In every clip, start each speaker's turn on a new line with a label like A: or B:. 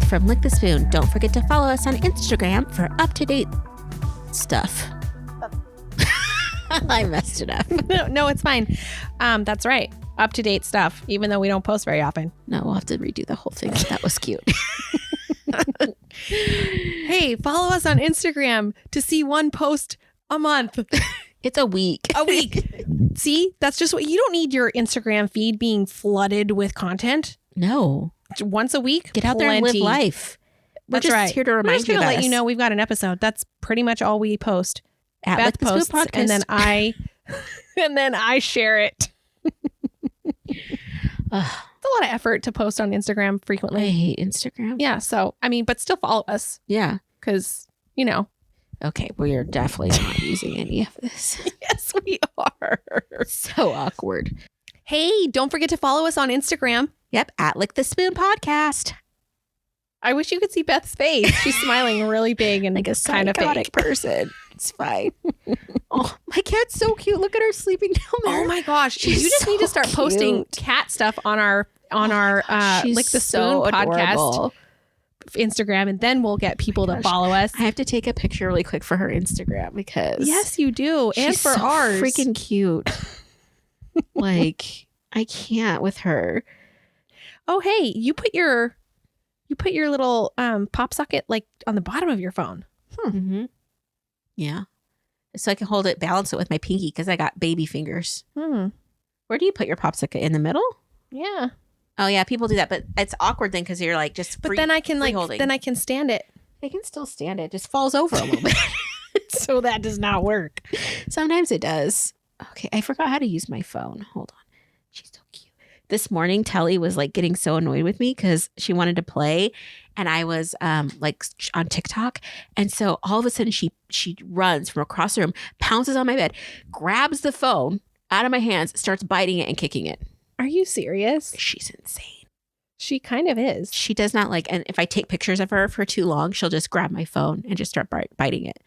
A: from Lick the Spoon. Don't forget to follow us on Instagram for up-to-date stuff. I messed it up.
B: No, it's fine. That's right. Up-to-date stuff, even though we don't post very often.
A: No, we'll have to redo the whole thing. That was cute.
B: Hey, follow us on Instagram to see one post a month.
A: It's a week.
B: A week. See, that's just what you don't need your Instagram feed being flooded with content.
A: No.
B: Once a week.
A: Get out there and live life. We're just here to remind you
B: about
A: about
B: let
A: us.
B: you know we've got an episode. That's pretty much all we post.
A: At
B: Beth
A: Lick the Spoon
B: posts,
A: Podcast.
B: and then I share it. It's a lot of effort to post on Instagram frequently.
A: I hate Instagram.
B: Yeah. So, but still follow us.
A: Yeah.
B: Because,
A: Okay, we are definitely not using any of this.
B: Yes, we are.
A: So awkward.
B: Hey, don't forget to follow us on Instagram.
A: Yep, at Lick the Spoon Podcast.
B: I wish you could see Beth's face. She's smiling really big and
A: Like a
B: kind of
A: psychotic
B: fake.
A: person. It's fine. Oh, my cat's so cute. Look at her sleeping down there.
B: Oh my gosh.
A: She's
B: You just need to
A: so
B: start posting
A: cute.
B: cat stuff on our
A: She's
B: Lick the
A: so
B: Spoon podcast
A: adorable.
B: Instagram, and then we'll get people to
A: gosh.
B: follow us.
A: I have to take a picture really quick for her Instagram because
B: Yes, you do. And
A: she's
B: for
A: so
B: ours.
A: freaking cute. Like, I can't with her.
B: Oh, hey, you put your little pop socket like on the bottom of your phone.
A: Mm-hmm. Yeah. So I can hold it, balance it with my pinky because I got baby fingers. Where do you put your popsicle? In the middle?
B: Yeah.
A: Oh yeah, people do that, but it's awkward then because you're like just.
B: But then I can
A: holding.
B: then I can stand it.
A: I can still stand it. It just falls over a little bit.
B: So that does not work.
A: Sometimes it does. Okay, I forgot how to use my phone. Hold on. She's so cute. This morning, Telly was like getting so annoyed with me because she wanted to play, and I was like on TikTok, and so all of a sudden she runs from across the room, pounces on my bed, grabs the phone out of my hands, starts biting it and kicking it.
B: Are you serious?
A: She's insane.
B: She kind of is.
A: She does not like, and if I take pictures of her for too long, she'll just grab my phone and just start biting it.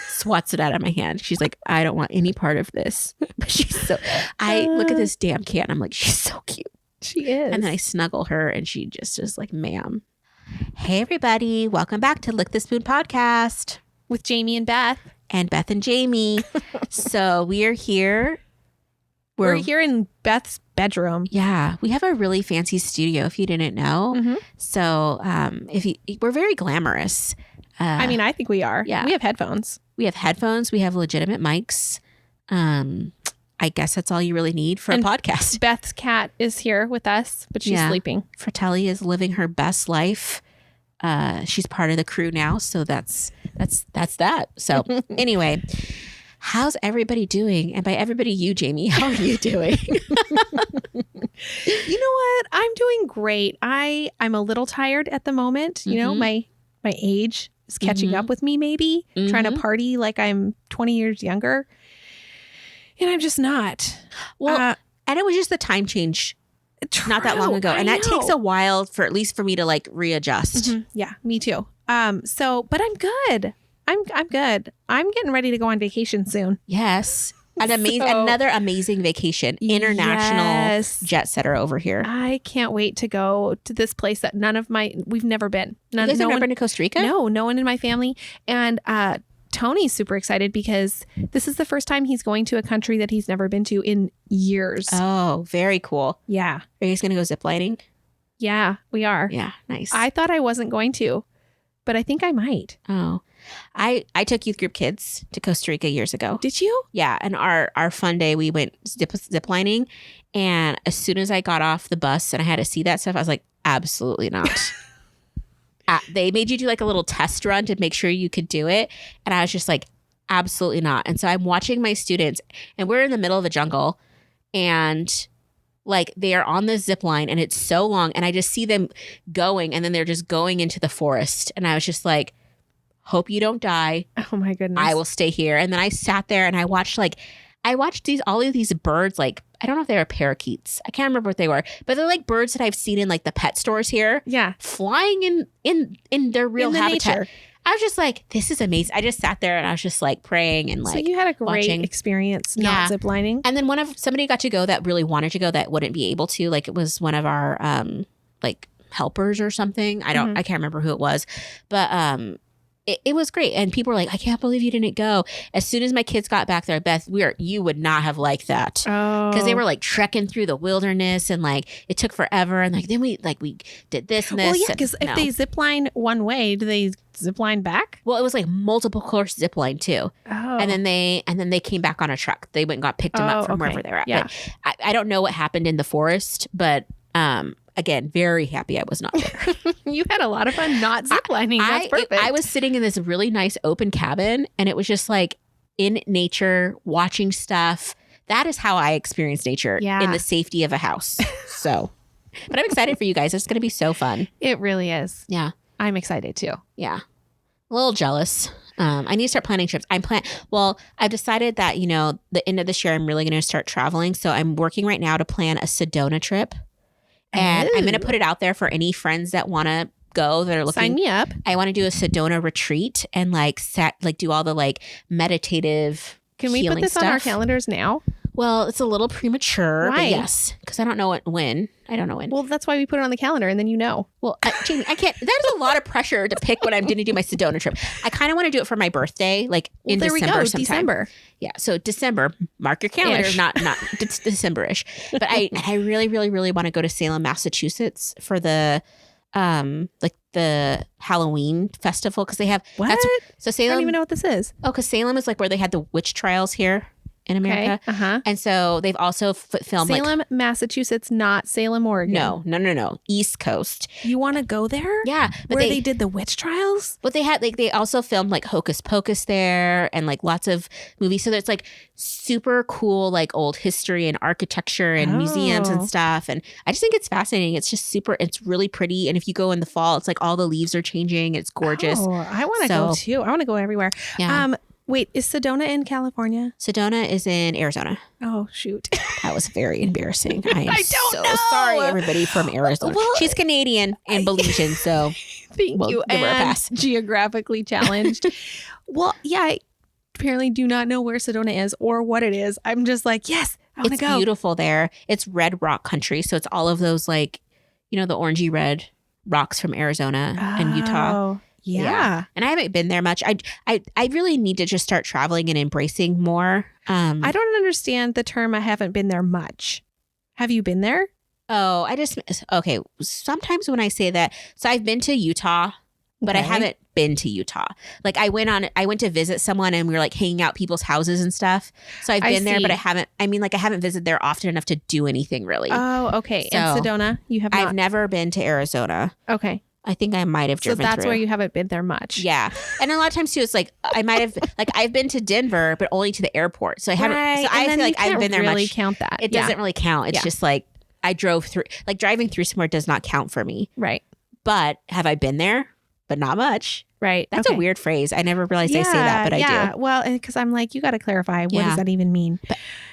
A: Swats it out of my hand. She's like, I don't want any part of this. But she's so, I look at this damn cat and I'm like, she's so cute.
B: She is.
A: And then I snuggle her and she just is like, ma'am. Hey, everybody. Welcome back to Lick the Spoon Podcast
B: with Jamie and Beth.
A: And Beth and Jayme. So we are here.
B: We're here in Beth's bedroom.
A: Yeah, we have a really fancy studio. If you didn't know, so we're very glamorous.
B: I think we are.
A: Yeah,
B: we have headphones.
A: We have headphones. We have legitimate mics. I guess that's all you really need for a podcast.
B: Beth's cat is here with us, but she's sleeping.
A: Fratelli is living her best life. She's part of the crew now, so that's that. So anyway. How's everybody doing? And by everybody, you, Jayme, how are you doing?
B: You know what? I'm doing great. I'm a little tired at the moment. You know, my age is catching up with me, maybe trying to party like I'm 20 years younger. And I'm just not.
A: Well, and it was just the time change not that long ago. And that takes a while for, at least for me to like readjust.
B: Yeah, me too. But I'm good. I'm good. I'm getting ready to go on vacation soon.
A: Yes. Another amazing vacation. International jet setter over here.
B: I can't wait to go to this place that we've never been.
A: You guys have never been to Costa Rica?
B: No one in my family. And Tony's super excited because this is the first time he's going to a country that he's never been to in years.
A: Oh, very cool.
B: Yeah.
A: Are you guys going to go ziplining?
B: Yeah, we are.
A: Yeah, nice.
B: I thought I wasn't going to, but I think I might.
A: Oh. I took youth group kids to Costa Rica years ago.
B: Did you?
A: Yeah. And our fun day, we went ziplining. And as soon as I got off the bus and I had to see that stuff, I was like, absolutely not. They made you do like a little test run to make sure you could do it. And I was just like, absolutely not. And so I'm watching my students and we're in the middle of the jungle and like they are on the zip line and it's so long. And I just see them going and then they're just going into the forest. And I was just like, hope you don't die.
B: Oh my goodness.
A: I will stay here. And then I sat there and I watched all of these birds, like, I don't know if they were parakeets. I can't remember what they were, but they're like birds that I've seen in like the pet stores here.
B: Yeah.
A: Flying in their real habitat.
B: Nature.
A: I was just like, this is amazing. I just sat there and I was just like praying and like.
B: So you had a great
A: watching.
B: experience not ziplining.
A: And then somebody got to go that really wanted to go that wouldn't be able to. Like it was one of our like helpers or something. I can't remember who it was, but it was great. And people were like, I can't believe you didn't go. As soon as my kids got back there, Beth, you would not have liked that.
B: Oh.
A: Because they were like trekking through the wilderness and like it took forever. And like then we did this and this.
B: Well, yeah, because if they zip line one way, do they zip line back?
A: Well, it was like multiple course zip line too.
B: Oh.
A: And then they came back on a truck. They went and got picked them up from wherever they were at.
B: Yeah.
A: But I don't know what happened in the forest, but again, very happy I was not there.
B: You had a lot of fun not ziplining. That's perfect.
A: I was sitting in this really nice open cabin, and it was just like in nature, watching stuff. That is how I experience nature in the safety of a house. So, but I'm excited for you guys. It's going to be so fun.
B: It really is.
A: Yeah.
B: I'm excited too.
A: Yeah. A little jealous. I need to start planning trips. I've decided that, the end of this year, I'm really going to start traveling. So I'm working right now to plan a Sedona trip. And I'm going to put it out there for any friends that want to go that are looking.
B: Sign me up.
A: I want to do a Sedona retreat and do all the meditative.
B: Can we put this
A: stuff
B: on our calendars now?
A: Well, it's a little premature.
B: Why?
A: But yes, because I don't know when. I don't know when.
B: Well, that's why we put it on the calendar, and then you know.
A: Well, Jayme, I can't. There's a lot of pressure to pick when I'm going to do my Sedona trip. I kind of want to do it for my birthday, in
B: there
A: December
B: we go,
A: sometime.
B: December.
A: Yeah, so December. Mark your calendar. Not it's December-ish. But I really, really, really want to go to Salem, Massachusetts for the the Halloween festival because they have
B: what?
A: So Salem.
B: I don't even know what this is.
A: Oh, because Salem is where they had the witch trials here in America.
B: Okay.
A: And so they've also filmed
B: Salem, Massachusetts, not Salem, Oregon.
A: No. East Coast.
B: You want to go there?
A: Yeah.
B: But where they did the witch trials?
A: But they had they also filmed Hocus Pocus there and lots of movies. So there's super cool old history and architecture and museums and stuff. And I just think it's fascinating. It's just it's really pretty. And if you go in the fall, it's all the leaves are changing. It's gorgeous.
B: Oh, I want to go too. I want to go everywhere.
A: Yeah.
B: Wait, is Sedona in California?
A: Sedona is in Arizona.
B: Oh, shoot.
A: That was very embarrassing. I am
B: don't know.
A: sorry, everybody from Arizona. Well, she's Canadian and Belizean, so
B: thank you.
A: Give her a pass.
B: Geographically challenged. Well, yeah, I apparently do not know where Sedona is or what it is. I'm just yes, I want to go.
A: It's beautiful there. It's red rock country, so it's all of those the orangey red rocks from Arizona and Utah.
B: Yeah.
A: And I haven't been there much. I really need to just start traveling and embracing more.
B: I don't understand the term I haven't been there much. Have you been there?
A: Oh, okay. Sometimes when I say that, so I've been to Utah, but I haven't been to Utah. I went to visit someone and we were hanging out at people's houses and stuff. So I've been there, but I haven't visited there often enough to do anything really.
B: Oh, okay.
A: So,
B: and Sedona, you have not?
A: I've never been to Arizona.
B: Okay.
A: I think I might have driven through.
B: So that's where you haven't been there much.
A: Yeah. And a lot of times too, it's I might have, I've been to Denver, but only to the airport. So I haven't, so I feel I've been there
B: really
A: much.
B: Count that.
A: It doesn't really count. It's just I drove through, driving through somewhere does not count for me.
B: Right.
A: But have I been there? But not much.
B: Right.
A: That's a weird phrase. I never realized I say that, but I do.
B: Yeah. Well, because I'm you got to clarify. What does that even mean?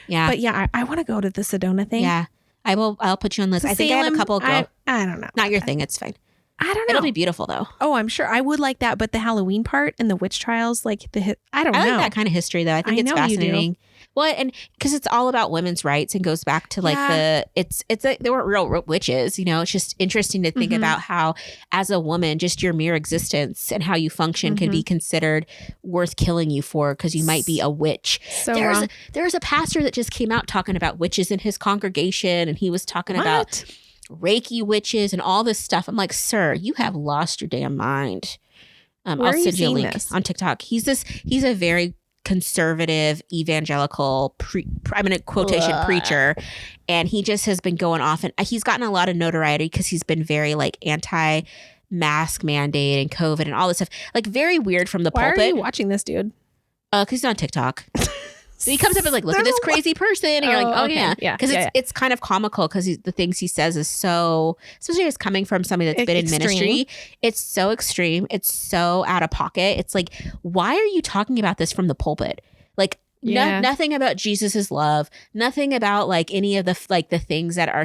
A: But yeah,
B: I want to go to the Sedona thing.
A: Yeah. I'll put you on the list. I think I have a couple.
B: I don't know.
A: Not your thing. It's fine.
B: I don't know.
A: It'll be beautiful though.
B: Oh, I'm sure I would like that. But the Halloween part and the witch trials, I don't know.
A: I like that kind of history though. I think it's fascinating. Well, and because it's all about women's rights and goes back to they weren't real witches, It's just interesting to think about how, as a woman, just your mere existence and how you function can be considered worth killing you for because you might be a witch.
B: So
A: there's a pastor that just came out talking about witches in his congregation, and he was talking about Reiki witches and all this stuff. I'm sir, you have lost your damn mind. I'll send you a link on TikTok. He's a very conservative evangelical I'm in a quotation preacher, and he just has been going off, and he's gotten a lot of notoriety because he's been very anti-mask mandate and COVID and all this stuff, very weird from the pulpit.
B: Why are you watching this dude?
A: Because he's on TikTok. So he comes up and look at this crazy person, and you're
B: okay.
A: Yeah, because it's kind of comical because the things he says is so, especially as coming from somebody that's been in ministry, it's so extreme, it's so out of pocket. It's why are you talking about this from the pulpit? Nothing about Jesus's love, nothing about any of the the things that are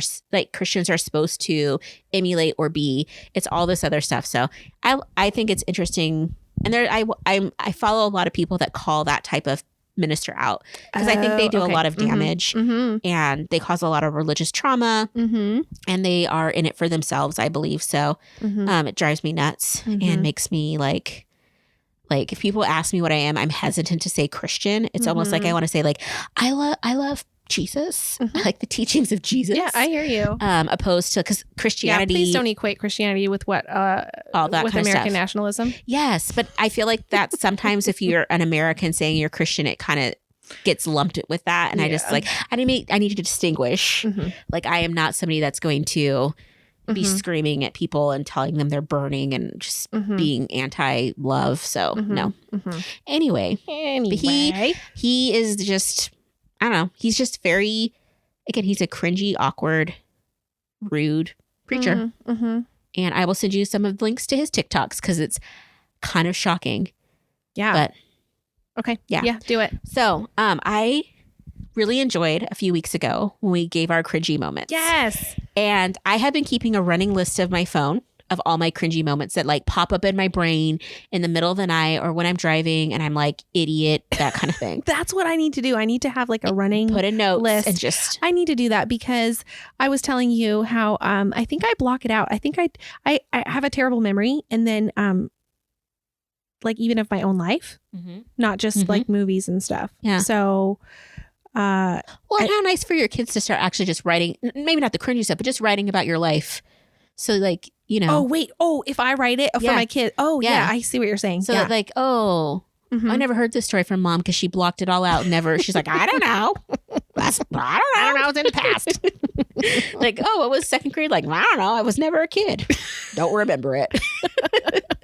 A: Christians are supposed to emulate or be. It's all this other stuff. So I think it's interesting, and I follow a lot of people that call that type of minister out because I think they do a lot of damage and they cause a lot of religious trauma and they are in it for themselves, I believe. So it drives me nuts and makes me like if people ask me what I am, I'm hesitant to say Christian. It's almost like I want to say like, I love Jesus. I like the teachings of Jesus.
B: Yeah, I hear you.
A: Opposed to, because Christianity.
B: Yeah, please don't equate Christianity with what
A: all that
B: with
A: kind
B: American
A: of stuff.
B: Nationalism.
A: Yes, but I feel like that sometimes if you're an American saying you're Christian, it kind of gets lumped with that. And I just like I need to distinguish. Like I am not somebody that's going to be screaming at people and telling them they're burning and just being anti-love. So no. Anyway, but he is just. I don't know. He's just very, again, he's a cringy, awkward, rude preacher. And I will send you some of the links to his TikToks because it's kind of shocking.
B: Yeah.
A: But
B: okay.
A: Yeah.
B: Yeah, do it.
A: So I really enjoyed a few weeks ago when we gave our cringy moments.
B: Yes.
A: And I have been keeping a running list of my phone of all my cringy moments that like pop up in my brain in the middle of the night or when I'm driving and I'm like, idiot, that kind of thing.
B: That's what I need to do. I need to have like a running
A: put a note
B: list
A: and just.
B: I need to do that because I was telling you how I think I block it out. I think I have a terrible memory and then like even of my own life, not just like movies and stuff.
A: Yeah.
B: So
A: well, and how nice for your kids to start actually just writing, maybe not the cringy stuff, but just writing about your life. So like, you know.
B: Oh, wait. Oh, if I write it for my kid. Oh, yeah. I see what you're saying.
A: So like, oh, I never heard this story from mom because she blocked it all out. Never. She's like, I don't know. I don't know. It's in the past. Like, oh, it was second grade. Like, I don't know. I was never a kid. Don't remember it.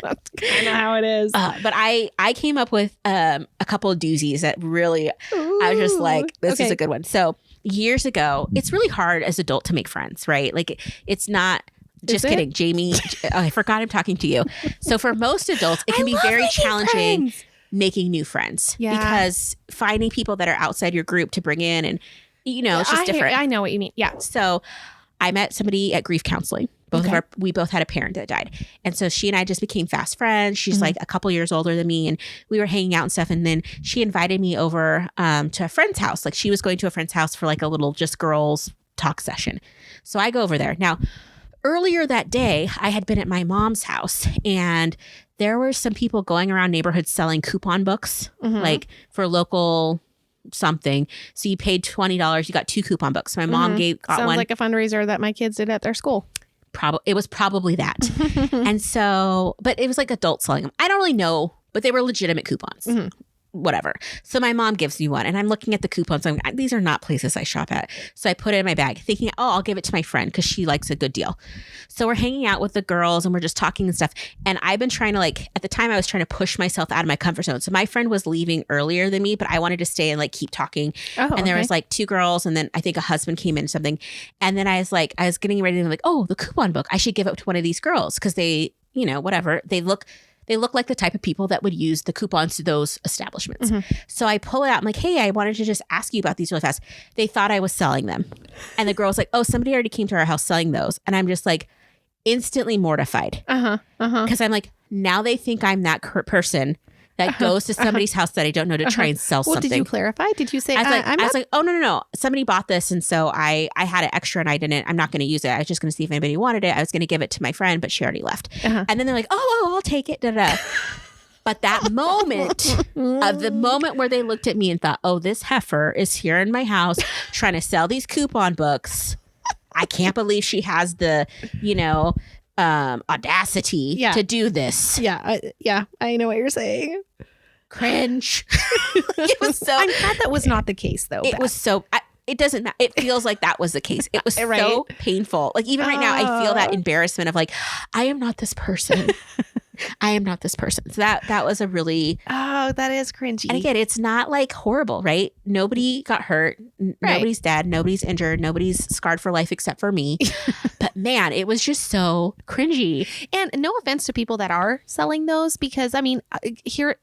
B: That's kind of how it is.
A: But I came up with a couple of doozies that really, I was just like, this is a good one. So years ago, it's really hard as an adult to make friends, right? Like it's not. Just kidding, Jamie. Oh, I forgot I'm talking to you. So for most adults, it can be very challenging making new friends because finding people that are outside your group to bring in and, you know, it's just different.
B: I know what you mean. Yeah.
A: So I met somebody at grief counseling. We both had a parent that died. And so she and I just became fast friends. She's like a couple years older than me and we were hanging out and stuff. And then she invited me over to a friend's house. Like she was going to a friend's house for like a little just girls talk session. So I go over there. Now, earlier that day, I had been at my mom's house and there were some people going around neighborhoods selling coupon books, like for local something. So you paid $20, you got 2 coupon books. My mom got
B: Sounds
A: one.
B: like a fundraiser that my kids did at their school.
A: It was probably that. And so, but it was like adults selling them. I don't really know, but they were legitimate coupons. Whatever. So my mom gives me one and I'm looking at the coupons. These are not places I shop at. So I put it in my bag thinking, oh, I'll give it to my friend because she likes a good deal. So we're hanging out with the girls and we're just talking and stuff. And I've been trying to at the time I was trying to push myself out of my comfort zone. So my friend was leaving earlier than me, but I wanted to stay and keep talking. And there was 2 girls and then I think a husband came in or something. And then I was getting ready to be like, oh, the coupon book, I should give it to one of these girls because they, you know, whatever. They look like the type of people that would use the coupons to those establishments. So I pull it out. I'm like, hey, I wanted to just ask you about these really fast. They thought I was selling them. And the girl's like, oh, somebody already came to our house selling those. And I'm just like instantly mortified. Because I'm like, now they think I'm that person that goes to somebody's house that I don't know to try and sell something.
B: Did you clarify? Did you say,
A: I was like, oh, no. Somebody bought this. And so I had it extra and I'm not going to use it. I was just going to see if anybody wanted it. I was going to give it to my friend, but she already left. And then they're like, oh, I'll take it. But that moment where they looked at me and thought, oh, this heifer is here in my house trying to sell these coupon books. I can't believe she has the, audacity to do this.
B: I know what you're saying.
A: Cringe. It was so.
B: I'm glad that was not the case, though.
A: It was so. It doesn't matter. It feels like that was the case. It was so painful. Even right now, I feel that embarrassment of I am not this person. I am not this person. So that was a really.
B: Oh, that is cringy.
A: And again, it's not horrible, right? Nobody got hurt. Nobody's dead. Nobody's injured. Nobody's scarred for life except for me. But man, it was just so cringy.
B: And no offense to people that are selling those, because here.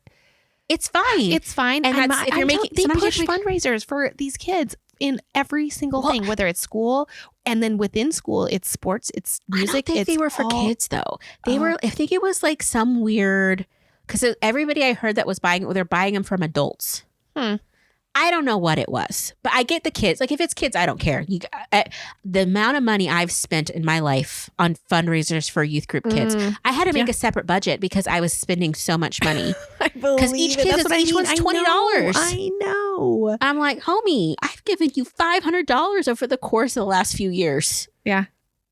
A: It's fine.
B: It's fine.
A: And if you're making,
B: they push fundraisers for these kids in every single thing, whether it's school and then within school, it's sports, it's music.
A: I don't think they were for kids though. They were. I think it was some weird because everybody I heard that was buying, they're buying them from adults. I don't know what it was, but I get the kids. Like if it's kids, I don't care. The amount of money I've spent in my life on fundraisers for youth group kids, I had to make a separate budget because I was spending so much money.
B: I believe
A: because each kid is each one's $20.
B: I know.
A: I'm like, homie, I've given you $500 over the course of the last few years.
B: Yeah,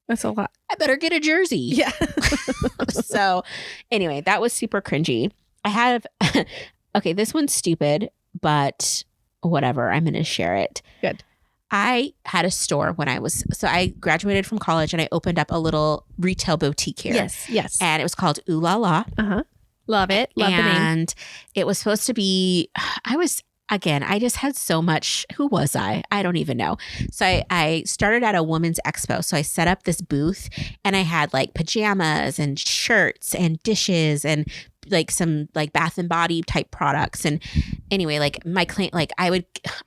B: that's a lot.
A: I better get a jersey.
B: Yeah.
A: So anyway, that was super cringy. I have, okay, this one's stupid, but whatever, I'm going to share it.
B: Good.
A: I had a store when I graduated from college and I opened up a little retail boutique here.
B: Yes.
A: And it was called Ooh La La.
B: Uh-huh. Love it. Love the name.
A: And it was supposed to be, I just had so much. Who was I? I don't even know. So I started at a women's expo. So I set up this booth and I had like pajamas and shirts and dishes and like some like Bath and Body type products. And anyway, like my client, like I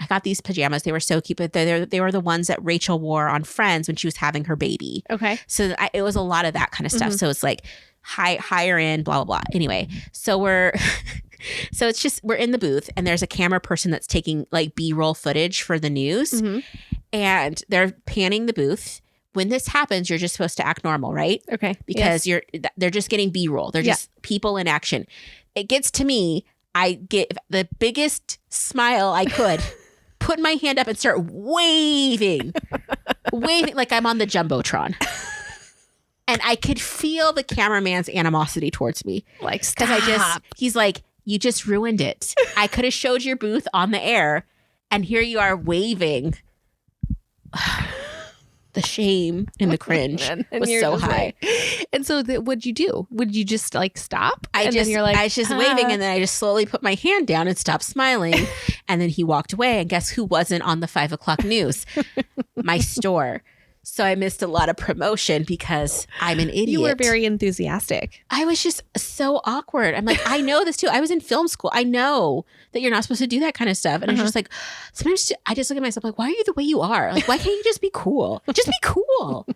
A: got these pajamas. They were so cute, but they were the ones that Rachel wore on Friends when she was having her baby.
B: Okay.
A: So it was a lot of that kind of stuff. So it's like higher end, blah, blah, blah. Anyway, so we're in the booth and there's a camera person that's taking like B-roll footage for the news and they're panning the booth. When this happens, you're just supposed to act normal, right?
B: Okay.
A: Because they're just getting B-roll. They're just people in action. It gets to me, I get the biggest smile I could, put my hand up and start waving like I'm on the Jumbotron. And I could feel the cameraman's animosity towards me.
B: Like, stop.
A: He's like, you just ruined it. I could have showed your booth on the air and here you are waving. The shame and the cringe was so high.
B: Like, and so what'd you do? Would you just like stop?
A: I was just waving and then I just slowly put my hand down and stopped smiling. And then he walked away and guess who wasn't on the 5 o'clock news? My store. So I missed a lot of promotion because I'm an idiot.
B: You were very enthusiastic.
A: I was just so awkward. I'm like, I know this too. I was in film school. I know that you're not supposed to do that kind of stuff. And I was just like, sometimes I just look at myself like, why are you the way you are? Like, why can't you just be cool? Just be cool.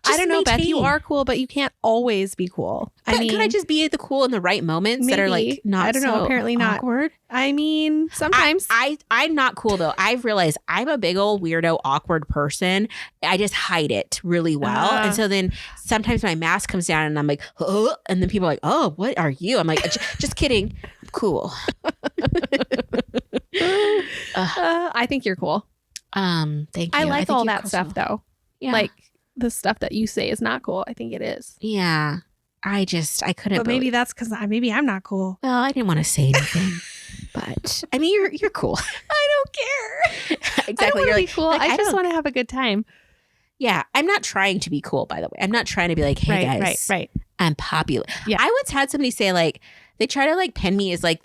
B: I don't know, Beth, you are cool, but you can't always be cool.
A: But can I just be the cool in the right moments that are like not
B: I don't know, apparently not
A: awkward?
B: I mean, sometimes.
A: I'm not cool though. I've realized I'm a big old weirdo, awkward person. I just hide it really well. And so then sometimes my mask comes down and I'm like, oh, and then people are like, oh, what are you? I'm like, just kidding. I'm cool.
B: I think you're cool.
A: Thank you.
B: I like all that stuff though. Yeah. Like the stuff that you say is not cool. I think it is.
A: Yeah. I couldn't.
B: But maybe that's because maybe I'm not cool.
A: Well, I didn't want to say anything. But I mean, you're cool.
B: I don't care.
A: Exactly.
B: You're like, cool. Like, I just want to have a good time.
A: Yeah. I'm not trying to be cool, by the way. I'm not trying to be like, hey guys,
B: right.
A: I'm popular.
B: Yeah.
A: I once had somebody say like, they try to like pin me as like,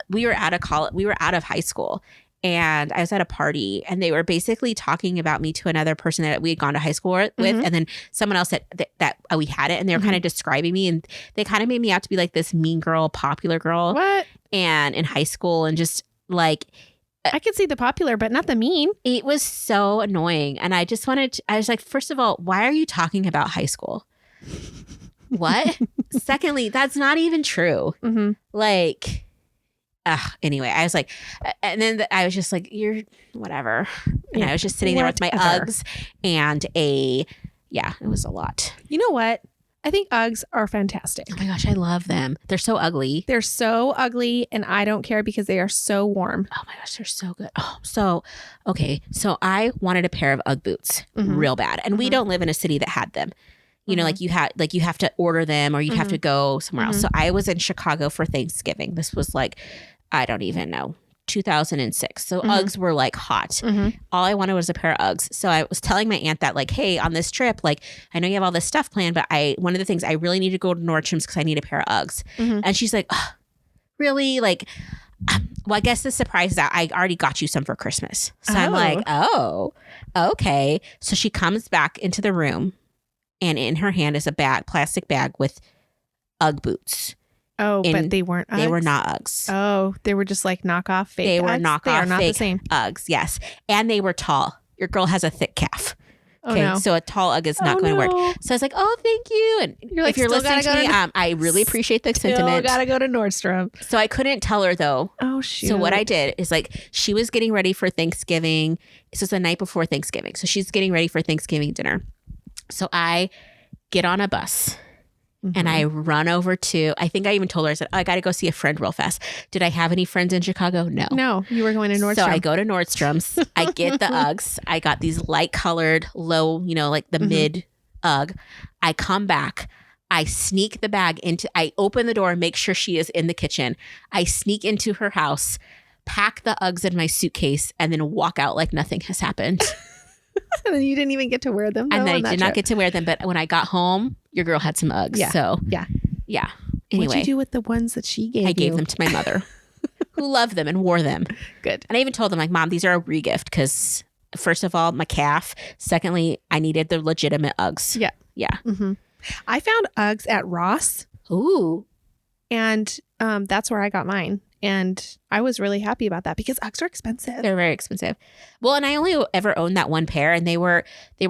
A: we were out of high school and I was at a party and they were basically talking about me to another person that we had gone to high school with. And then someone else that we had it and they were kind of describing me and they kind of made me out to be like this mean girl, popular girl.
B: What?
A: And in high school and just like.
B: I could see the popular, but not the mean. It
A: was so annoying. And I just I was like, first of all, why are you talking about high school? What? Secondly, that's not even true. Like, anyway, I was like, and then I was just like, you're whatever. And I was just sitting there with my Uggs and it was a lot.
B: You know what? I think Uggs are fantastic.
A: Oh my gosh, I love them. They're so ugly.
B: They're so ugly and I don't care because they are so warm.
A: Oh my gosh, they're so good. Oh, so, okay. So I wanted a pair of Ugg boots real bad. And we don't live in a city that had them. You know, like you have to order them or you'd have to go somewhere else. So I was in Chicago for Thanksgiving. This was like, I don't even know, 2006. So Uggs were like hot. All I wanted was a pair of Uggs. So I was telling my aunt that like, hey, on this trip, like I know you have all this stuff planned, but one of the things I really need to go to Nordstrom's because I need a pair of Uggs. And she's like, oh, really? Like, well, I guess the surprise is that I already got you some for Christmas. So I'm like, oh, okay. So she comes back into the room and in her hand is a plastic bag with Ugg boots.
B: Oh, but they weren't Uggs?
A: They were not Uggs.
B: Oh, they were just like knockoff fake Uggs?
A: They were knockoff
B: they are not
A: fake
B: the same.
A: Uggs, yes. And they were tall. Your girl has a thick calf.
B: Oh,
A: Okay,
B: no.
A: so a tall Ugg is not going to work. So I was like, oh, thank you. And
B: You're like,
A: if you're
B: "Still
A: listening
B: gotta
A: to
B: go
A: me, I really appreciate the sentiment.
B: Gotta go to Nordstrom.
A: So I couldn't tell her though.
B: Oh, shoot.
A: So what I did is like, she was getting ready for Thanksgiving. This was the night before Thanksgiving. So she's getting ready for Thanksgiving dinner. So I get on a bus. And I run over to, I think I even told her, I said, oh, I got to go see a friend real fast. Did I have any friends in Chicago? No.
B: No, you were going to Nordstrom.
A: So I go to Nordstrom's. I get the Uggs. I got these light colored, low, like the mid Ugg. I come back. I sneak the bag I open the door and make sure she is in the kitchen. I sneak into her house, pack the Uggs in my suitcase, and then walk out like nothing has happened.
B: And then you didn't even get to wear them.
A: And then I did not get to wear them. But when I got home, your girl had some Uggs.
B: Yeah.
A: So
B: yeah.
A: Anyway,
B: What'd you do with the ones that she gave you?
A: I gave them to my mother, who loved them and wore them.
B: Good.
A: And I even told them, like, Mom, these are a regift because, first of all, my calf. Secondly, I needed the legitimate Uggs.
B: Yeah.
A: Yeah.
B: Mm-hmm. I found Uggs at Ross.
A: Ooh.
B: And that's where I got mine. And I was really happy about that because Uggs are expensive.
A: They're very expensive. Well, and I only ever owned that one pair, and they were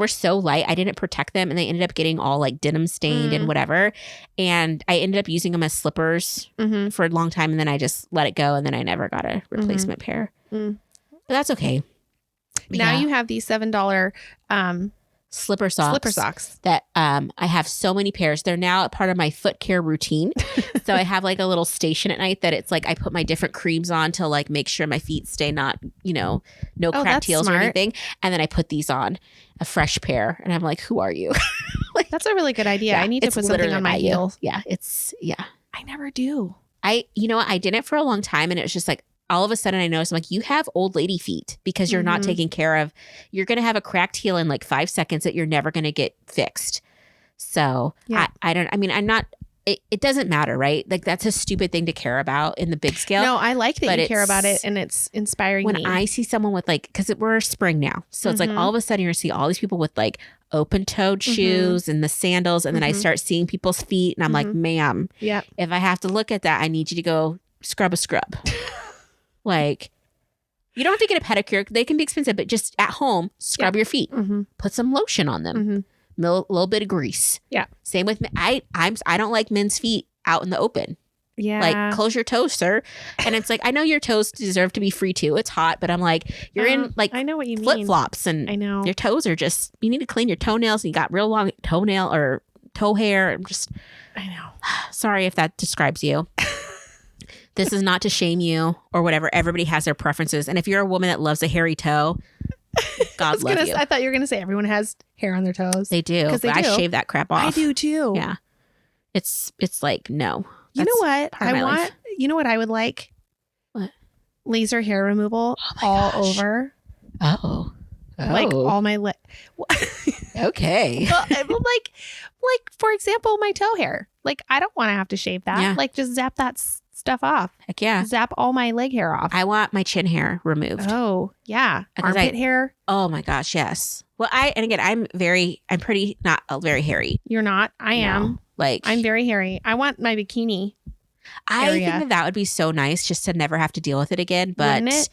A: so light. I didn't protect them, and they ended up getting all like denim stained and whatever. And I ended up using them as slippers for a long time, and then I just let it go, and then I never got a replacement pair. But that's okay.
B: Now you have these $7
A: slipper socks that I have so many pairs. They're now a part of my foot care routine. So I have like a little station at night that it's like I put my different creams on to like make sure my feet stay not, no cracked heels or anything. And then I put these on, a fresh pair. And I'm like, who are you? Like,
B: that's a really good idea. I need to put something on my heels.
A: Yeah.
B: I never do.
A: I did it for a long time, and it was just like, all of a sudden I noticed, I'm like, you have old lady feet because you're not taking care of, you're going to have a cracked heel in like 5 seconds that you're never going to get fixed. So it doesn't matter, right? Like that's a stupid thing to care about in the big scale.
B: No, I like that you care about it, and it's inspiring me.
A: When I see someone with like, because we're spring now. So it's like all of a sudden you're going to see all these people with like open-toed shoes and the sandals. And then I start seeing people's feet and I'm like, ma'am, if I have to look at that, I need you to go scrub a scrub. Like, you don't have to get a pedicure. They can be expensive, but just at home, scrub your feet. Put some lotion on them. Little bit of grease. Yeah. Same with me. I don't like men's feet out in the open. Yeah. Like, close your toes, sir. And it's like, I know your toes deserve to be free too. It's hot, but I'm like, you're in like
B: I know what you
A: flip-flops, and
B: I know
A: your toes are just, you need to clean your toenails, and you got real long toenail or toe hair.
B: I know.
A: Sorry if that describes you. This is not to shame you or whatever. Everybody has their preferences. And if you're a woman that loves a hairy toe, God love you.
B: I thought you were going to say everyone has hair on their toes.
A: They do. Because I shave that crap off.
B: I do too.
A: Yeah. It's like, no.
B: You know what? You know what I would like?
A: What?
B: Laser hair removal all over.
A: Oh.
B: Like all my
A: Okay.
B: Well, like for example, my toe hair. Like I don't want to have to shave that. Yeah. Like just zap that stuff off.
A: Heck yeah.
B: Zap all my leg hair off.
A: I want my chin hair removed.
B: Oh yeah. Armpit hair.
A: Oh my gosh, yes. Well, I'm pretty not very hairy.
B: You're not. I am.
A: Like
B: I'm very hairy. I want my bikini.
A: I think that would be so nice just to never have to deal with it again. But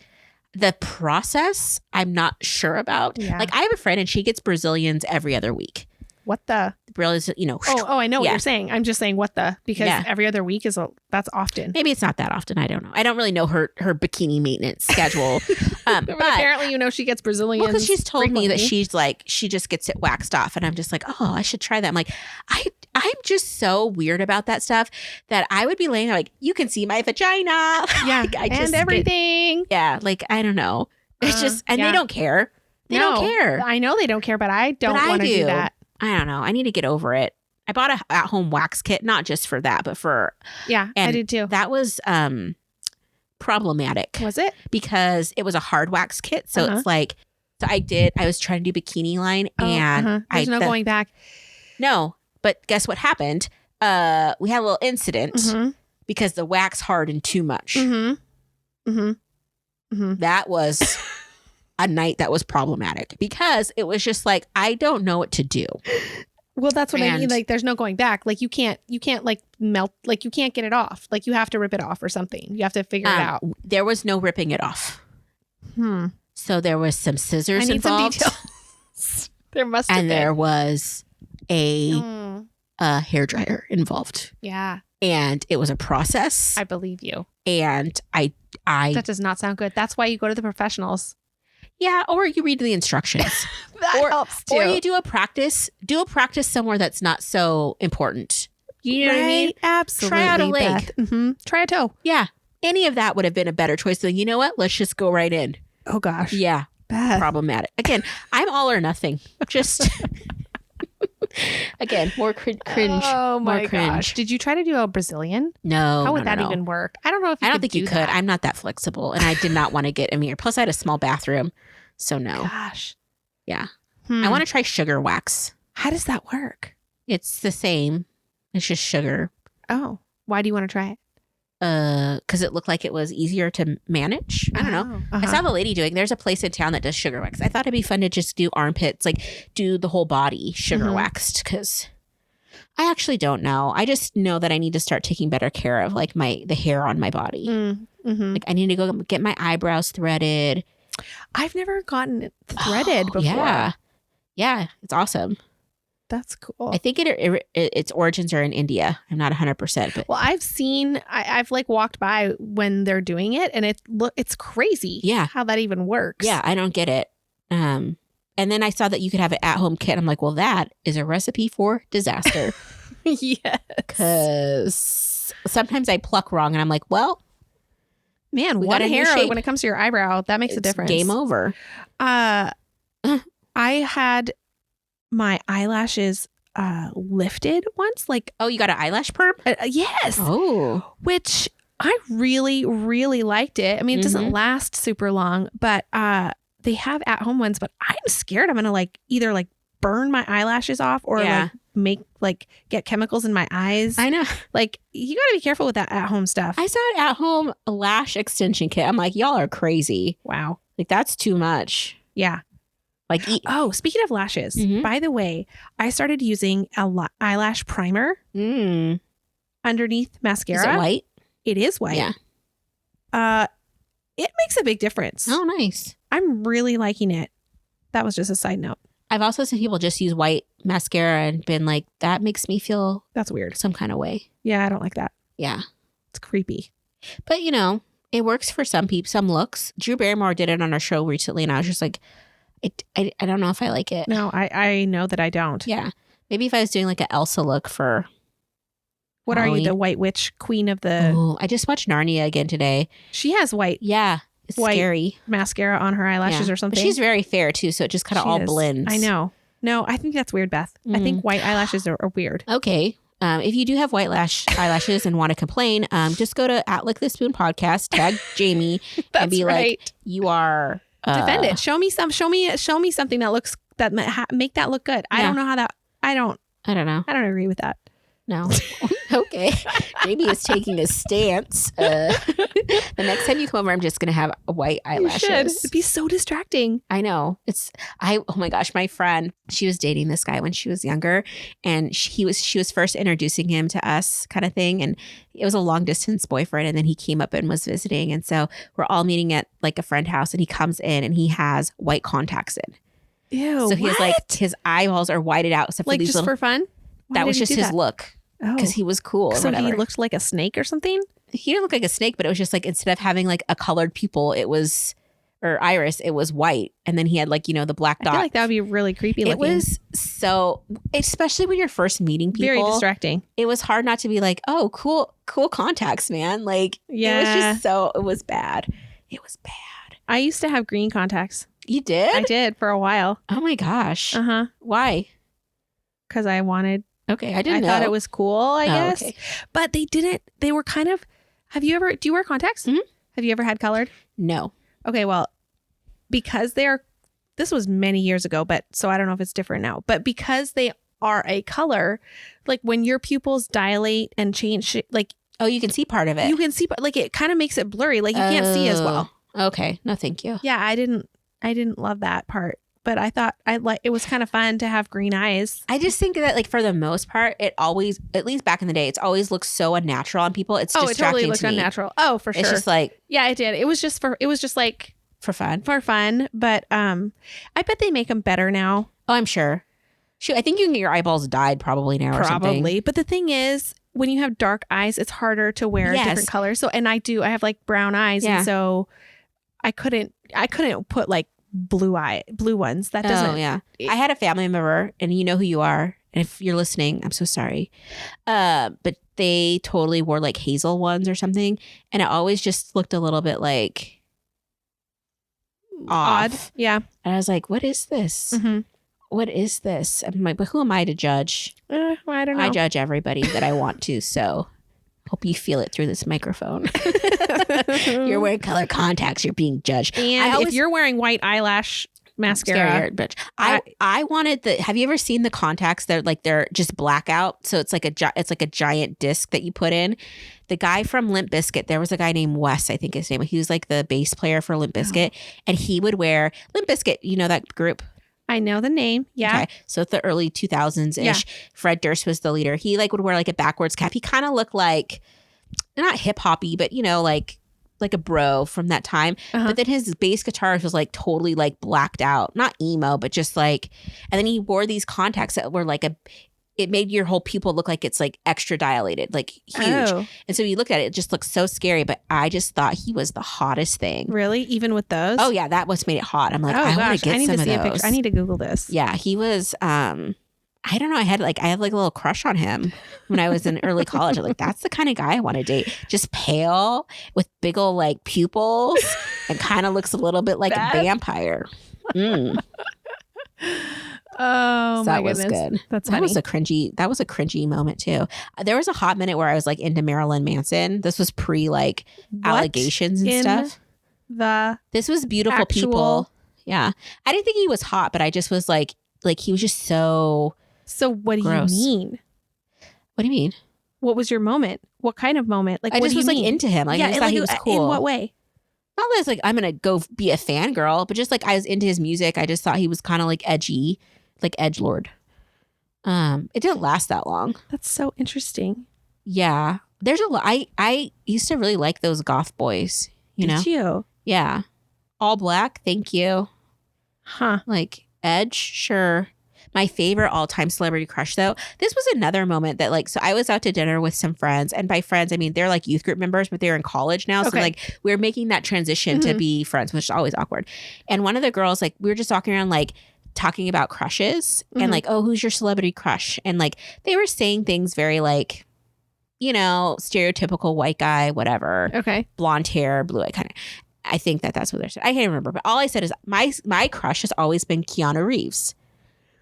A: the process, I'm not sure about. Yeah. Like I have a friend and she gets Brazilians every other week.
B: What the?
A: Brazilians,
B: Oh, I know what you're saying. I'm just saying what the, because every other week that's often.
A: Maybe it's not that often. I don't know. I don't really know her bikini maintenance schedule.
B: But apparently, she gets Brazilians.
A: Well, because she's told me that she just gets it waxed off. And I'm just like, oh, I should try that. I'm like, I'm just so weird about that stuff that I would be laying there like, you can see my vagina.
B: Yeah.
A: and everything. Like, I don't know. It's just, and they don't care. They don't care.
B: I know they don't care, but I don't want to do that.
A: I don't know. I need to get over it. I bought a at-home wax kit, not just for that, but for...
B: Yeah, I did too.
A: That was problematic.
B: Was it?
A: Because it was a hard wax kit. So it's like... So I was trying to do bikini line and...
B: There's no going back.
A: No, but guess what happened? We had a little incident because the wax hardened too much. That was... a night that was problematic because it was just like, I don't know what to do.
B: Well, that's what I mean. Like, there's no going back. Like, you can't like melt, like you can't get it off. Like you have to rip it off or something. You have to figure it out.
A: There was no ripping it off. So there was some scissors involved.
B: Some details. There must have
A: and
B: been.
A: there was a hair dryer involved.
B: Yeah.
A: And it was a process.
B: I believe you.
A: And I
B: That does not sound good. That's why you go to the professionals.
A: Yeah, or you read the instructions.
B: That helps too.
A: Or you do a practice somewhere that's not so important. You know what I mean?
B: Absolutely.
A: Try out a leg.
B: Beth. Try a toe.
A: Yeah. Any of that would have been a better choice than, you know what? Let's just go right in.
B: Oh gosh.
A: Yeah.
B: Beth.
A: Problematic. Again, I'm all or nothing. Just again, more cringe.
B: Oh my
A: more cringe.
B: gosh. Did you try to do a Brazilian?
A: No.
B: How would that
A: no.
B: even work? I don't know if you
A: I don't
B: could
A: think you
B: do
A: could.
B: that.
A: I'm not that flexible, and I did not want to get a mirror. Plus, I had a small bathroom, so no.
B: Gosh.
A: Yeah. I want to try sugar wax.
B: How does that work?
A: It's the same. It's just sugar.
B: Oh. Why do you want to try it?
A: Because it looked like it was easier to manage. I don't know. I saw the lady doing. There's a place in town that does sugar wax. I thought it'd be fun to just do armpits, like do the whole body sugar waxed. Because I actually don't know. I just know that I need to start taking better care of like the hair on my body. Like I need to go get my eyebrows threaded.
B: I've never gotten it threaded before.
A: Yeah, it's awesome.
B: That's cool.
A: I think its origins are in India. I'm not 100%, but
B: well, I've like walked by when they're doing it, and it's crazy.
A: Yeah,
B: how that even works.
A: Yeah, I don't get it. And then I saw that you could have an at-home kit. I'm like, well, that is a recipe for disaster.
B: Yes,
A: because sometimes I pluck wrong, and I'm like, well,
B: man, one hair when it comes to your eyebrow, that makes a difference.
A: Game over.
B: I had my eyelashes lifted once. Like,
A: oh, you got an eyelash perm?
B: Yes.
A: Oh,
B: which I really, really liked it. I mean, it doesn't last super long, but they have at-home ones. But I'm scared I'm gonna like either like burn my eyelashes off or get chemicals in my eyes.
A: I know.
B: Like, you got to be careful with that at-home stuff.
A: I saw an at-home lash extension kit. I'm like, y'all are crazy.
B: Wow.
A: Like, that's too much.
B: Yeah.
A: Like,
B: speaking of lashes, by the way, I started using a eyelash primer underneath mascara.
A: Is it white?
B: It is white.
A: Yeah.
B: It makes a big difference.
A: Oh, nice.
B: I'm really liking it. That was just a side note.
A: I've also seen people just use white mascara and been like, that makes me feel
B: that's weird.
A: Some kind of way.
B: Yeah, I don't like that.
A: Yeah.
B: It's creepy.
A: But, you know, it works for some people, some looks. Drew Barrymore did it on our show recently, and I was just like, I don't know if I like it.
B: No, I know that I don't.
A: Yeah. Maybe if I was doing like an Elsa look for
B: what Halloween. Are you, the White Witch Queen of the...
A: Oh, I just watched Narnia again today.
B: She has white...
A: Yeah. It's
B: white
A: scary.
B: Mascara on her eyelashes or something.
A: But she's very fair too, so it just kind of all blends.
B: I know. No, I think that's weird, Beth. I think white eyelashes are weird.
A: Okay. If you do have white eyelashes and want to complain, just go to @LickTheSpoon podcast, tag Jayme, and be like, you are...
B: defend it. Show me something that looks make that look good. I don't know how that. I don't know. I don't agree with that.
A: No. Okay. Jayme is taking a stance. The next time you come over, I'm just going to have white eyelashes.
B: You should. It'd be so distracting.
A: I know. Oh my gosh, my friend, she was dating this guy when she was younger, and she was first introducing him to us kind of thing. And it was a long distance boyfriend. And then he came up and was visiting. And so we're all meeting at like a friend house, and he comes in and he has white contacts in.
B: Ew.
A: So he has like, his eyeballs are whited out. Except
B: like
A: for these
B: just for fun?
A: That was just his look. Because he was cool.
B: So he looked like a snake or something?
A: He didn't look like a snake, but it was just like, instead of having like a colored pupil, or iris, it was white. And then he had like, the black dot.
B: I feel like that would be really creepy looking.
A: It was so, especially when you're first meeting people.
B: Very distracting.
A: It was hard not to be like, oh, cool contacts, man. Like,
B: yeah.
A: It was just it was bad. It was bad.
B: I used to have green contacts.
A: You did?
B: I did for a while.
A: Oh my gosh.
B: Uh-huh.
A: Why?
B: Because I wanted...
A: Okay, I didn't know.
B: I thought it was cool, I guess.
A: Okay.
B: But they were kind of... do you wear contacts?
A: Mm-hmm.
B: Have you ever had colored?
A: No.
B: Okay, well, because this was many years ago, but so I don't know if it's different now. But because they are a color, like when your pupils dilate and change, like...
A: Oh, you can see part of it.
B: You can see, like it kind of makes it blurry. Like you can't see as well.
A: Okay. No, thank you.
B: Yeah, I didn't love that part. But I thought it was kind of fun to have green eyes.
A: I just think that, like, for the most part, it always, at least back in the day, it's always looks so unnatural on people. It's distracting
B: it totally looked
A: to me.
B: unnatural. Oh, for sure.
A: It's just like,
B: yeah, it did. It was just like
A: For fun.
B: But I bet they make them better now.
A: Oh, I'm sure. Shoot, I think you can get your eyeballs dyed probably now or something.
B: Probably. But the thing is, when you have dark eyes, it's harder to wear different colors. So, and I have like brown eyes. And so I couldn't put like blue ones. That doesn't.
A: Oh, yeah. I had a family member, and you know who you are. And if you're listening, I'm so sorry. But they totally wore like hazel ones or something. And it always just looked a little bit like
B: odd. Yeah.
A: And I was like, what is this? Mm-hmm. What is this? I'm like, but who am I to judge?
B: I don't know.
A: I judge everybody that I want to. So hope you feel it through this microphone. You're wearing color contacts. You're being judged.
B: And if you're wearing white eyelash mascara,
A: bitch. I wanted have you ever seen the contacts? They're just blackout. So it's like a giant disc that you put in. The guy from Limp Bizkit, there was a guy named Wes, I think his name. He was like the bass player for Limp Bizkit. And he would wear Limp Bizkit. You know that group?
B: I know the name. Yeah. Okay.
A: So it's the early 2000s ish. Yeah. Fred Durst was the leader. He like would wear like a backwards cap. He kind of looked like not hip hoppy, but you know, like a bro from that time. But then his bass guitar was like totally like blacked out, not emo, but just like, and then he wore these contacts that were like it made your whole pupil look like it's like extra dilated, like huge. Oh. And so you look at it, it just looks so scary. But I just thought he was the hottest thing.
B: Really? Even with those?
A: Oh yeah, that was made it hot. I'm like, I want to get some of those. A picture.
B: I need to Google this.
A: Yeah, he was. I don't know. I had like a little crush on him when I was in early college. I'm like, that's the kind of guy I want to date. Just pale with big old like pupils and kind of looks a little bit like a vampire.
B: Oh,
A: so
B: my
A: that was
B: goodness.
A: good.
B: That
A: was a cringy moment too. There was a hot minute where I was like into Marilyn Manson. This was pre like allegations and stuff. This was Beautiful People. Yeah. I didn't think he was hot, but I just was like he was just so
B: what do
A: gross.
B: You mean?
A: What do you mean?
B: What was your moment? What kind of moment? Like,
A: I just was
B: mean?
A: like into him. Like, I just thought he was cool.
B: In what way?
A: Not that it's like I'm gonna go be a fangirl, but just like I was into his music. I just thought he was kind of like edgy, like edgelord. It didn't last that long.
B: That's so interesting.
A: Yeah, there's a lot. I used to really like those goth boys.
B: Did you?
A: Yeah, all black. Thank you.
B: Huh?
A: Like Edge, sure. My favorite all-time celebrity crush, though, this was another moment that, like, so I was out to dinner with some friends, and by friends, I mean, they're like youth group members, but they're in college now. Okay. So, like, we're making that transition to be friends, which is always awkward. And one of the girls, like, we were just walking around, like, talking about crushes and, like, oh, who's your celebrity crush? And, like, they were saying things very, like, you know, stereotypical white guy, whatever.
B: Okay.
A: Blonde hair, blue eye kind of. I think that's what they're saying. I can't remember, but all I said is my crush has always been Keanu Reeves.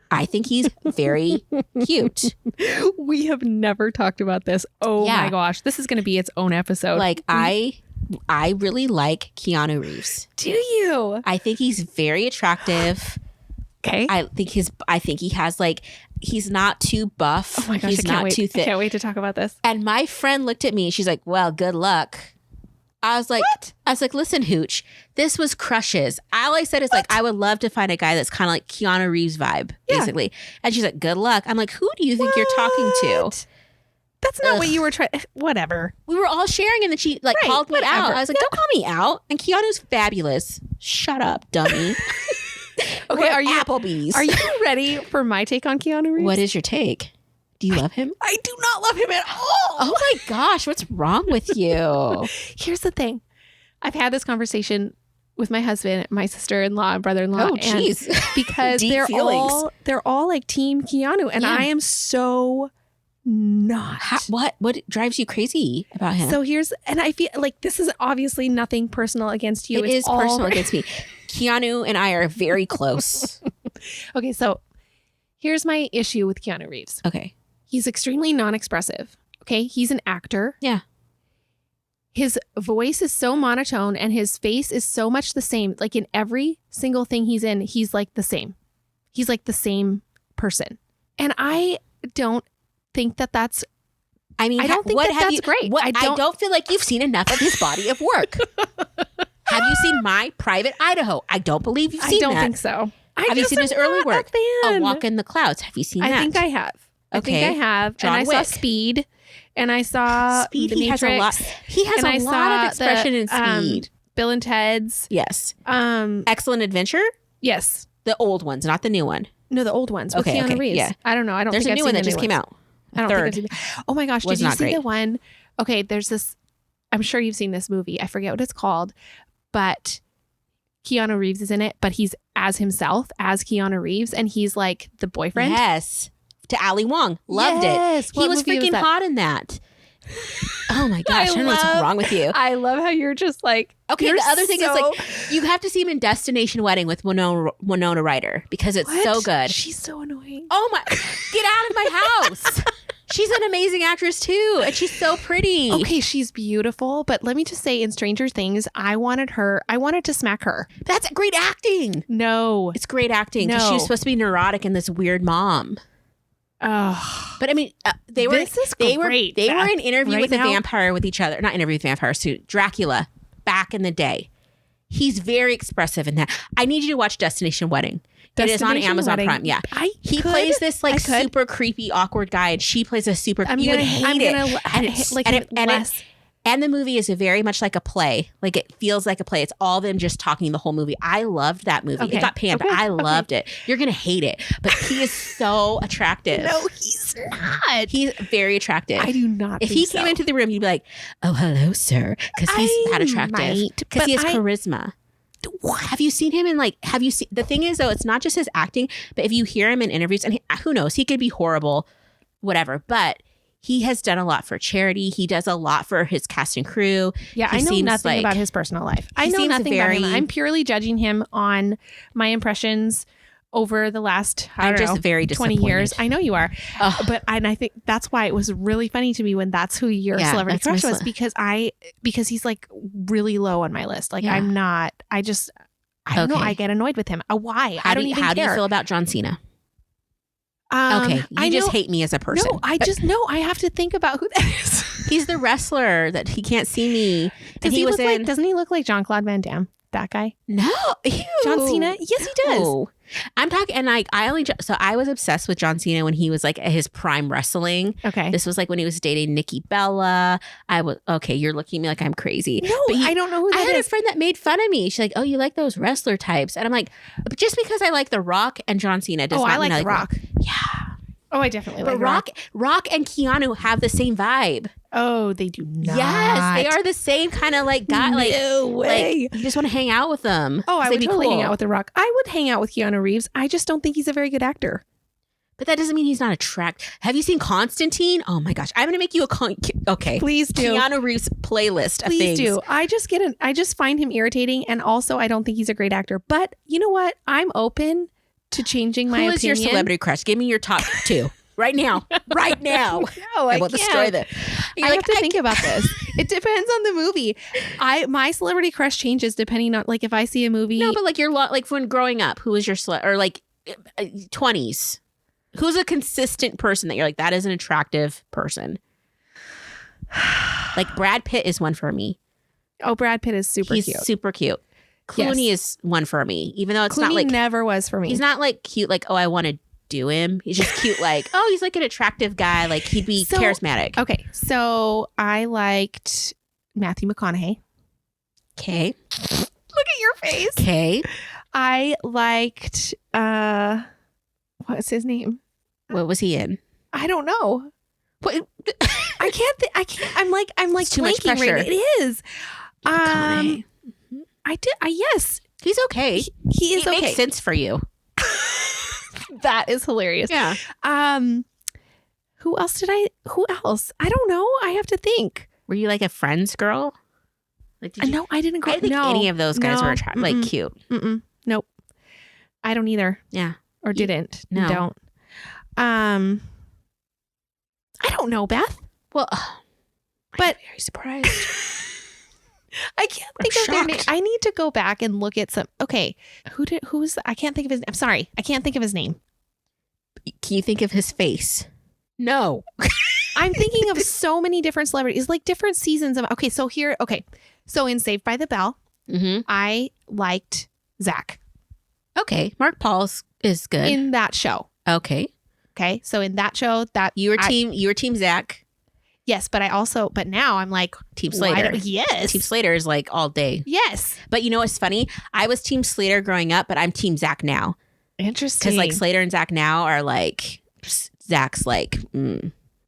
A: I think he's very cute.
B: We have never talked about this. Oh my gosh. This is going to be its own episode.
A: Like I really like Keanu Reeves.
B: Do you?
A: I think he's very attractive.
B: Okay.
A: I think he has like, he's not too buff.
B: Oh my gosh.
A: He's not too thick.
B: I can't wait to talk about this.
A: And my friend looked at me and she's like, well, good luck. I was like, what? I was like, listen, Hooch, this was crushes. All I said is like, I would love to find a guy that's kind of like Keanu Reeves vibe, basically. And she's like, good luck. I'm like, who do you think you're talking to?
B: That's not what you were trying. Whatever.
A: We were all sharing and then she like called me out. I was like, don't call me out. And Keanu's fabulous. Shut up, dummy.
B: Okay,
A: are you Applebee's?
B: Are you ready for my take on Keanu Reeves?
A: What is your take? Do you love him?
B: I do not love him at all.
A: Oh my gosh, what's wrong with you?
B: Here's the thing. I've had this conversation with my husband, my sister-in-law, and brother-in-law.
A: Oh, jeez.
B: Because they're all like Team Keanu, and I am so not.
A: What drives you crazy about him?
B: So and I feel like this is obviously nothing personal against you.
A: It is personal against me. Keanu and I are very close.
B: Okay, so here's my issue with Keanu Reeves.
A: Okay.
B: He's extremely non-expressive. Okay. He's an actor.
A: Yeah.
B: His voice is so monotone and his face is so much the same. Like in every single thing he's in, he's like the same. He's like the same person. And I don't think that that's, I don't think that's great.
A: I don't feel like you've seen enough of his body of work. Have you seen My Private Idaho? I don't believe you've seen that.
B: I don't think so.
A: Have you seen his early work? A Walk in the Clouds. Have you seen that?
B: I think I have.
A: Okay.
B: I think I have.
A: John
B: and
A: Wick.
B: I saw Speed. And I saw
A: Speed.
B: The
A: He
B: Matrix.
A: He has a lot of expression in Speed.
B: Bill and Ted's.
A: Yes. Excellent Adventure?
B: Yes.
A: The old ones, not the new one.
B: No, the old ones with Keanu Reeves.
A: Yeah.
B: I don't know. I don't
A: There's
B: think
A: a new one that just came out.
B: I don't think I've seen it. Oh my gosh, did you see the one? Okay, there's this, I'm sure you've seen this movie. I forget what it's called, but Keanu Reeves is in it, but he's as himself, as Keanu Reeves, and he's like the boyfriend.
A: Yes. To Ali Wong. Loved it. He was freaking hot in that. Oh my gosh, I don't know what's wrong with you.
B: I love how you're just like,
A: okay, the other thing is like, you have to see him in Destination Wedding with Winona Ryder because it's so good.
B: She's so annoying.
A: Oh my, get out of my house. She's an amazing actress too, and she's so pretty.
B: Okay, she's beautiful, but let me just say, in Stranger Things, I wanted to smack her.
A: That's great acting.
B: No.
A: It's great acting because she was supposed to be neurotic and this weird mom.
B: Oh,
A: but I mean, they were in Interview with a Vampire with each other. Not Interview with a Vampire, Dracula back in the day. He's very expressive in that. I need you to watch Destination Wedding. It is on Amazon Prime. Yeah, he plays this like super creepy, awkward guy, and she plays a super. You would hate it. And the movie is very much like a play. Like it feels like a play. It's all them just talking the whole movie. I loved that movie. It got panned, but I loved it. You're going to hate it. But he is so attractive.
B: No, he's not.
A: He's very attractive.
B: I do not
A: If he came into the room, you'd be like, oh, hello, sir. Because he's that attractive. Because he has charisma. Have you seen him in the thing is though, it's not just his acting, but if you hear him in interviews, and who knows, he could be horrible, whatever, but he has done a lot for charity. He does a lot for his cast and crew.
B: Yeah, I know nothing about his personal life. I know nothing about him. I'm purely judging him on my impressions over the last, very 20 years. I know you are. But I think that's why it was really funny to me when that's who your celebrity crush was, because he's like really low on my list. Like I'm not, I don't know. I get annoyed with him. Why? I don't even care.
A: How do you feel about John Cena? Okay, you just hate me as a person.
B: No, I have to think about who that is.
A: He's the wrestler that he can't see me.
B: Doesn't he look like Jean-Claude Van Damme? That guy?
A: No. Ew.
B: John Cena? Yes, he does.
A: No. I'm talking, and I was obsessed with John Cena when he was like at his prime wrestling.
B: Okay.
A: This was like when he was dating Nikki Bella. You're looking at me like I'm crazy.
B: No, I don't know who that is.
A: I had a friend that made fun of me. She's like, oh, you like those wrestler types? And I'm like, but just because I like The Rock and John Cena does not mean I like
B: The Rock.
A: Yeah.
B: Oh, I definitely like
A: Rock and Keanu have the same vibe.
B: Oh, they do not.
A: Yes, they are the same kind of like guy.
B: No way.
A: Like, you just want to hang out with them.
B: Oh, I would totally hang out with The Rock. I would hang out with Keanu Reeves. I just don't think he's a very good actor.
A: But that doesn't mean he's not attractive. Have you seen Constantine? Oh my gosh, I'm going to make you okay.
B: Please do.
A: Keanu Reeves playlist of
B: Please
A: things.
B: do. I just find him irritating, and also I don't think he's a great actor. But you know what? I'm open to changing my opinion.
A: Who is your celebrity crush? Give me your top two. Right now.
B: No, I
A: will destroy this.
B: I have to think about this. It depends on the movie. My celebrity crush changes depending on like if I see a movie.
A: No, but like like when growing up, who was your or like 20s? Who's a consistent person that you're like, that is an attractive person? Like Brad Pitt is one for me.
B: Oh, Brad Pitt is super cute.
A: He's super cute. Clooney is one for me, even though it's not like
B: never was for me.
A: He's not like cute, like, oh, I want to do him. He's just cute, like, oh, he's like an attractive guy, like he'd be charismatic.
B: Okay, so I liked Matthew McConaughey.
A: Okay.
B: Look at your face.
A: Okay.
B: I liked what's his name?
A: What was he in?
B: I don't know. What? I can't. I'm like
A: too much
B: blanking
A: pressure.
B: Right. It is. Yes.
A: He's okay.
B: He is okay.
A: Makes sense for you.
B: That is hilarious.
A: Yeah.
B: Who else? I don't know. I have to think.
A: Were you like a Friends girl? Like,
B: no, I didn't.
A: I didn't think any of those guys were like cute.
B: Nope. I don't either.
A: Yeah.
B: Or didn't.
A: No.
B: Don't. I don't know, Beth.
A: Well,
B: but
A: I'm very surprised.
B: I can't think of their name. I need to go back and look at some. Okay, I can't think of his. I'm sorry, I can't think of his name.
A: Can you think of his face? No.
B: I'm thinking of so many different celebrities, like different seasons of. Okay, so in Saved by the Bell, I liked Zach.
A: Okay, Mark Paul is good
B: in that show.
A: Okay,
B: so in that show, that
A: you were team Zach.
B: Yes, but now I'm like
A: Team Slater.
B: Yes.
A: Team Slater is like all day.
B: Yes.
A: But you know what's funny? I was Team Slater growing up, but I'm Team Zach now.
B: Interesting.
A: Because like Slater and Zach now are like, Zach's like,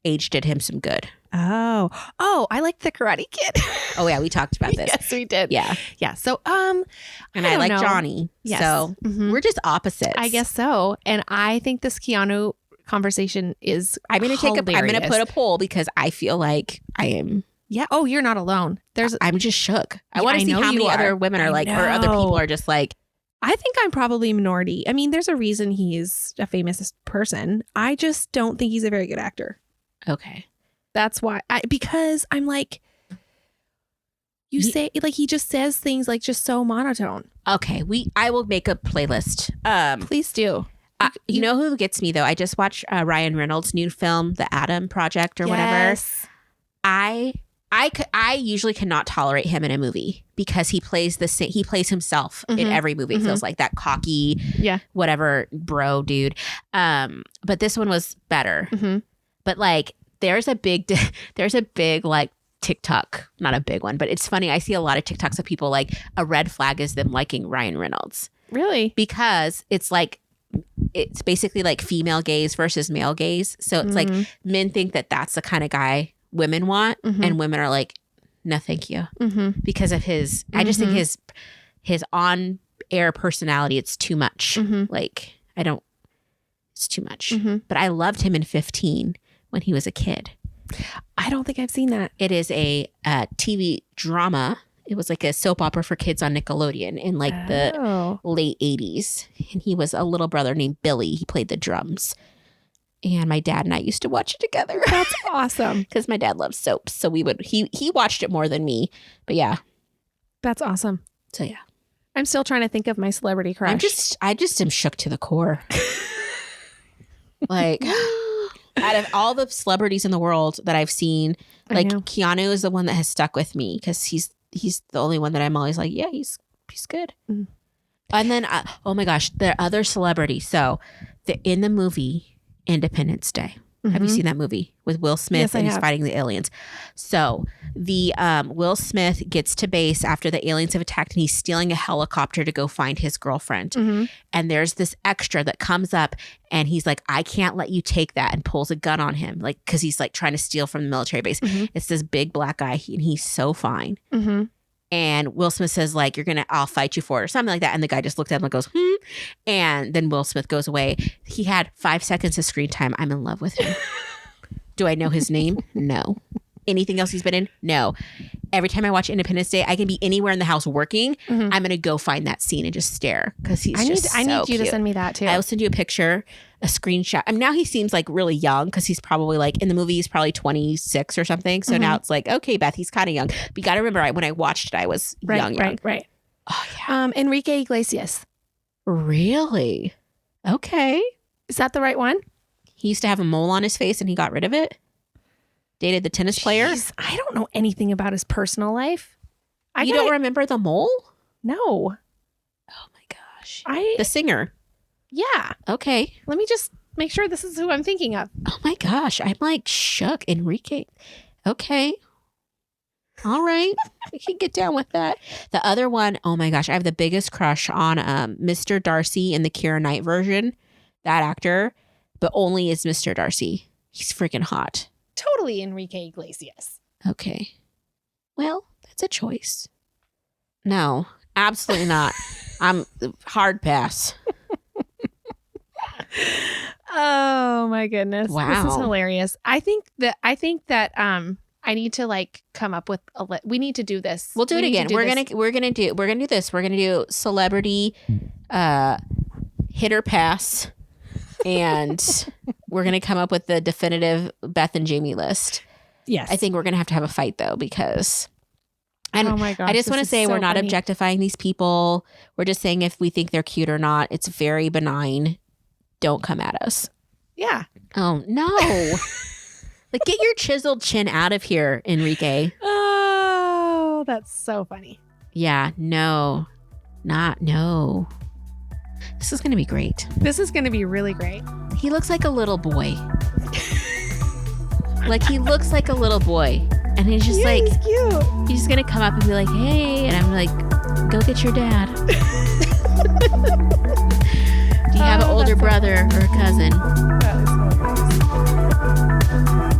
A: age did him some good.
B: Oh, I like the Karate Kid.
A: Oh yeah, we talked about this.
B: Yes, we did.
A: Yeah.
B: Yeah. So,
A: and I like
B: know.
A: Johnny.
B: Yes.
A: So we're just opposites.
B: I guess so. And I think this Keanu conversation is
A: I'm going to put a poll because I feel like I am.
B: Yeah. Oh, you're not alone.
A: I'm just shook. I want to see how many other women are like, or other people are just like.
B: I think I'm probably a minority. I mean, there's a reason he's a famous person. I just don't think he's a very good actor.
A: Okay.
B: That's why because I'm like, say like he just says things like just so monotone.
A: Okay. I will make a playlist.
B: Please do.
A: You know who gets me though? I just watched Ryan Reynolds' new film, The Adam Project or whatever. I usually cannot tolerate him in a movie because he plays himself in every movie. It feels like that cocky, whatever bro dude. But this one was better. But like, there's a big like TikTok, not a big one, but it's funny. I see a lot of TikToks of people like a red flag is them liking Ryan Reynolds.
B: Really?
A: Because it's basically like female gaze versus male gaze. So it's like men think that that's the kind of guy women want, and women are like, no, thank you, because of his. I just think his on air personality. It's too much. Like it's too much. But I loved him in 15 when he was a kid.
B: I don't think I've seen that.
A: It is a TV drama. It was like a soap opera for kids on Nickelodeon in like the late 80s. And he was a little brother named Billy. He played the drums. And my dad and I used to watch it together.
B: That's awesome. Because
A: my dad loves soaps. So he watched it more than me. But yeah.
B: That's awesome.
A: So yeah.
B: I'm still trying to think of my celebrity crush.
A: I just am shook to the core. Like, out of all the celebrities in the world that I've seen, like Keanu is the one that has stuck with me because he's the only one that I'm always like, yeah, he's good. And then, oh my gosh, the other celebrity. So in the movie Independence Day. Have you seen that movie with Will Smith?
B: Yes,
A: and he's fighting the aliens? So the Will Smith gets to base after the aliens have attacked, and he's stealing a helicopter to go find his girlfriend. And there's this extra that comes up, and he's like, I can't let you take that, and pulls a gun on him, like, because he's like trying to steal from the military base. It's this big black guy, and he's so fine. And Will Smith says, like, I'll fight you for it or something like that. And the guy just looks at him and goes, And then Will Smith goes away. He had 5 seconds of screen time. I'm in love with him. Do I know his name? No. Anything else he's been in? No. Every time I watch Independence Day, I can be anywhere in the house working. I'm going to go find that scene and just stare because I need you
B: to send me that too.
A: I will send you a picture, a screenshot. I mean, now he seems like really young because he's probably like in the movie, he's probably 26 or something. So now it's like, okay, Beth, he's kind of young. But you got to remember, when I watched it, I was young.
B: Right.
A: Oh, yeah.
B: Enrique Iglesias.
A: Really? Okay.
B: Is that the right one?
A: He used to have a mole on his face and he got rid of it. Dated the tennis player.
B: I don't know anything about his personal life.
A: You don't remember the mole?
B: No.
A: Oh my gosh. The singer.
B: Yeah.
A: Okay.
B: Let me just make sure this is who I'm thinking of.
A: Oh my gosh. I'm like shook. Enrique. Okay. All right. We can get down with that. The other one, oh my gosh. I have the biggest crush on Mr. Darcy in the Keira Knight version. That actor. But only as Mr. Darcy. He's freaking hot.
B: Totally Enrique Iglesias.
A: Okay. Well, that's a choice. No, absolutely not. I'm hard pass.
B: Oh my goodness.
A: Wow.
B: This is hilarious. I think that I need to like come up with we need to do this.
A: We'll do it again. We're going to do this. We're going to do celebrity hit or pass. And we're going to come up with the definitive Beth and Jayme list.
B: Yes.
A: I think we're going to have a fight though, because
B: oh my gosh,
A: I just want to say we're not objectifying these people. We're just saying if we think they're cute or not. It's very benign. Don't come at us.
B: Yeah.
A: Oh, no. Like, get your chiseled chin out of here, Enrique.
B: Oh, that's so funny.
A: Yeah. No. No. This is going to be great.
B: This is going to be really great.
A: He looks like a little boy. Like, he looks like a little boy. And he's just like,
B: he's cute.
A: He's just going to come up and be like, hey. And I'm like, go get your dad. Do you have an older brother or a cousin?
B: That is so nice.